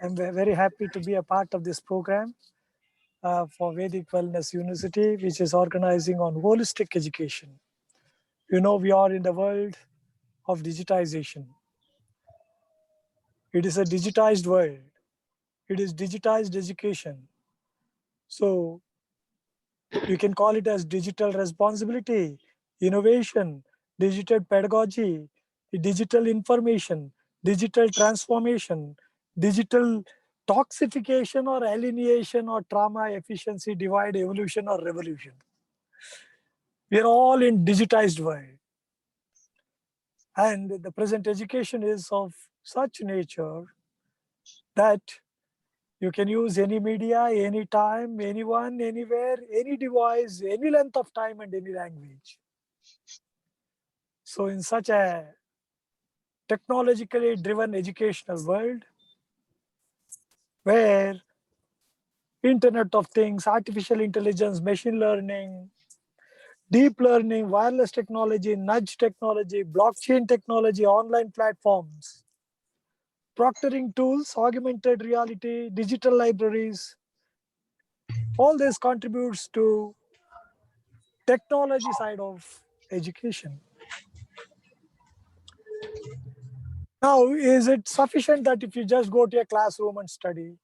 I'm very happy to be a part of this program for Vedic Wellness University, which is organizing on holistic education. You know, we are in the world of digitization. It is a digitized world. It is digitized education. So you can call it as digital responsibility, innovation, digital pedagogy, digital information, digital transformation, digital toxification or alienation or trauma, efficiency, divide, evolution or revolution. We are all in digitized world. And the present education is of such nature that you can use any media, anytime, anyone, anywhere, any device, any length of time and any language. So in such a technologically driven educational world where Internet of Things, artificial intelligence, machine learning, deep learning, wireless technology, nudge technology, blockchain technology, online platforms, proctoring tools, augmented reality, digital libraries, all this contributes to technology side of education. Now, is it sufficient that if you just go to a classroom and study?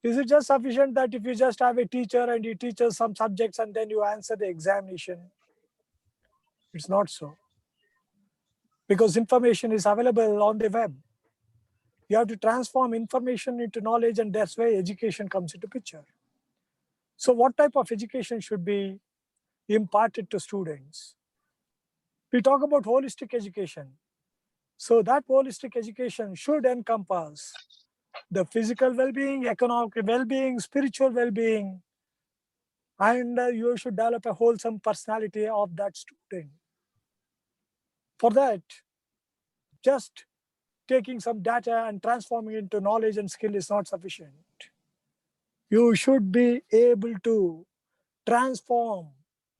Is it just sufficient that if you just have a teacher and he teaches some subjects and then you answer the examination? It's not so. Because information is available on the web. You have to transform information into knowledge, and that's where education comes into picture. So what type of education should be imparted to students? We talk about holistic education. So that holistic education should encompass the physical well-being, economic well-being, spiritual well-being, and you should develop a wholesome personality of that student. For that, just taking some data and transforming it into knowledge and skill is not sufficient. You should be able to transform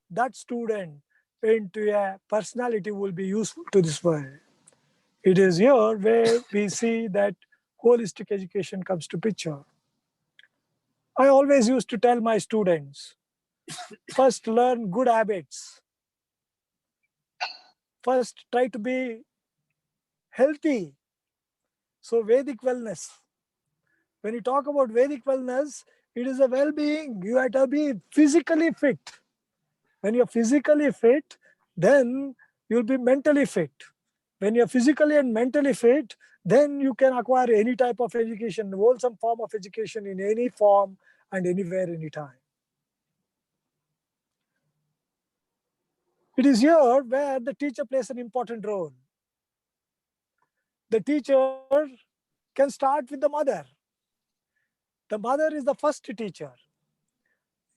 that student into a personality who will be useful to this world. It is here where we see that holistic education comes to picture. I always used to tell my students, first learn good habits. First try to be healthy. So Vedic wellness. When you talk about Vedic wellness, it is a well-being. You have to be physically fit. When you're physically fit, then you'll be mentally fit. When you're physically and mentally fit, then you can acquire any type of education, wholesome form of education in any form and anywhere, anytime. It is here where the teacher plays an important role. The teacher can start with the mother. The mother is the first teacher.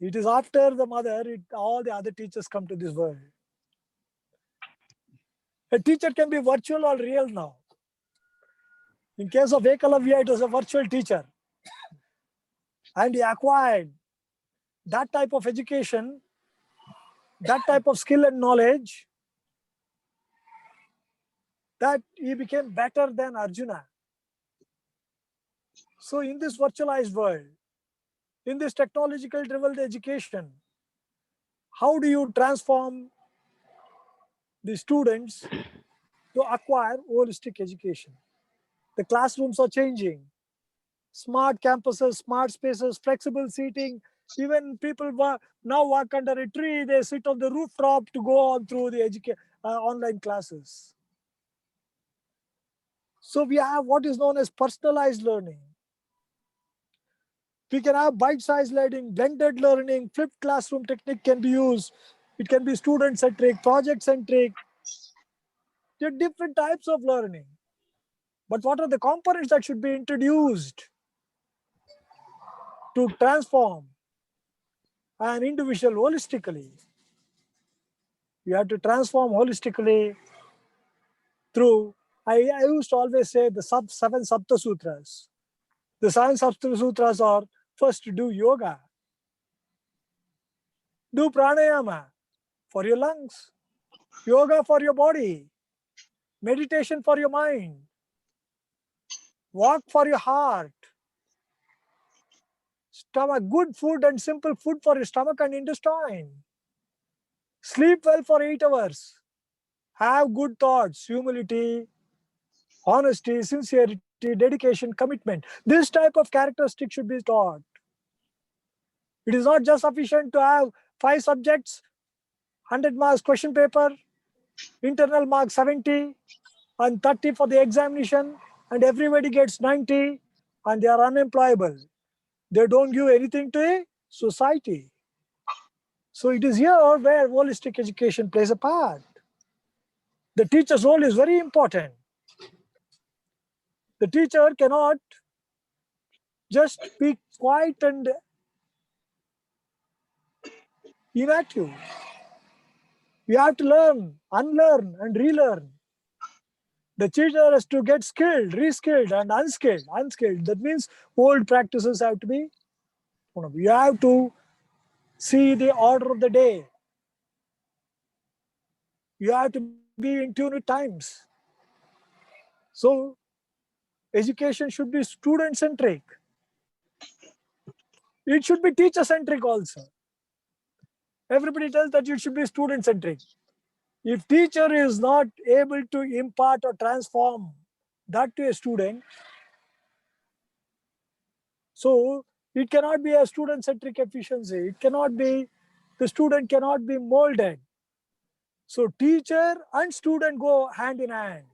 It is after the mother, all the other teachers come to this world. A teacher can be virtual or real now. In case of Ekalavya, it was a virtual teacher. And he acquired that type of education, that type of skill and knowledge, that he became better than Arjuna. So in this virtualized world, in this technological driven education, how do you transform the students to acquire holistic education? The classrooms are changing. Smart campuses, smart spaces, flexible seating. Even people now work under a tree, they sit on the rooftop to go on through the online classes. So we have what is known as personalized learning. We can have bite-sized learning, blended learning, flipped classroom technique can be used. It can be student-centric, project-centric. There are different types of learning. But what are the components that should be introduced to transform an individual holistically? You have to transform holistically through, I used to always say the seven Sapta Sutras. The seven Sapta Sutras are: first, do yoga, do pranayama for your lungs, yoga for your body, meditation for your mind, Walk for your heart. Stomach, good food and simple food for your stomach and intestine. Sleep well for 8 hours. Have good thoughts, humility, honesty, sincerity, dedication, commitment. This type of characteristic should be taught. It is not just sufficient to have 5 subjects, 100 marks question paper, internal marks 70, and 30 for the examination, and everybody gets 90, and they are unemployable. They don't give anything to a society. So it is here where holistic education plays a part. The teacher's role is very important. The teacher cannot just be quiet and inactive. You have to learn, unlearn, and relearn. The teacher has to get skilled, reskilled, and unskilled. Unskilled. That means old practices have to be. You have to see the order of the day. You have to be in tune with times. So education should be student-centric. It should be teacher-centric also. Everybody tells that it should be student-centric. If teacher is not able to impart or transform that to a student, so it cannot be a student-centric efficiency. It cannot be, the student cannot be molded. So teacher and student go hand in hand.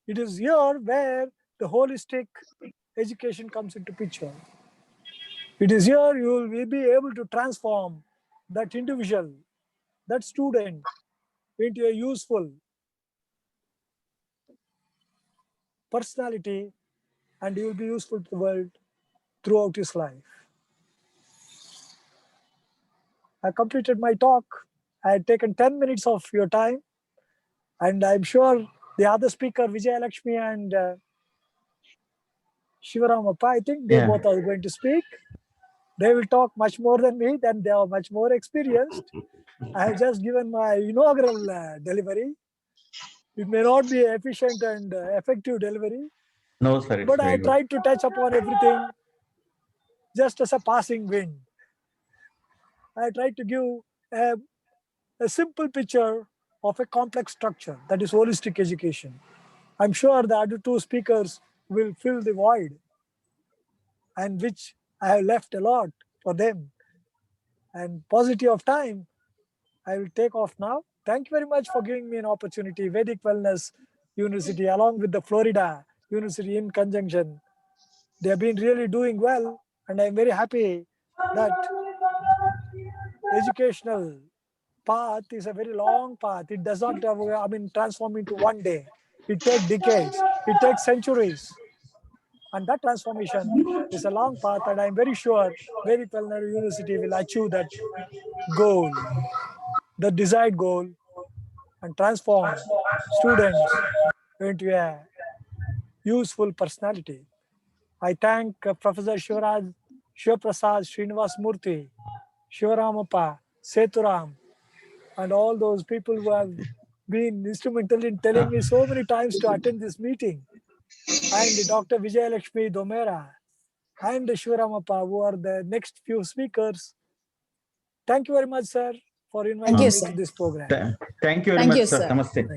It is here where the holistic education comes into picture. It is here you will be able to transform that individual, that student, into a useful personality, and he will be useful to the world throughout his life. I completed my talk. I had taken 10 minutes of your time, and I'm sure the other speaker, Vijay Lakshmi and Shivaramappa, I think they both are going to speak. They will talk much more than me, then they are much more experienced. I have just given my inaugural delivery. It may not be efficient and effective delivery. No, sir, it's But I very good. tried to touch upon everything just as a passing wind. I tried to give a simple picture of a complex structure that is holistic education. I'm sure the other two speakers will fill the void, and which I have left a lot for them. And paucity of time, I will take off now. Thank you very much for giving me an opportunity. Vedic Wellness University, along with the Florida University in conjunction, they have been really doing well, and I'm very happy that educational path is a very long path. It does not, transform into one day. It takes decades. It takes centuries. And that transformation is a long path, and I'm very sure Vedic Wellness University will achieve that goal, the desired goal, and transform students into a useful personality. I thank Professor Shivaprasad Srinivas Murthy, Shivaramappa, Seturam, and all those people who have been instrumental in telling me so many times to attend this meeting, and Dr. Vijay Lakshmi Domera and Shivaramappa, who are the next few speakers. Thank you very much, sir, for inviting me to this program. Thank you very much, sir. Namaste.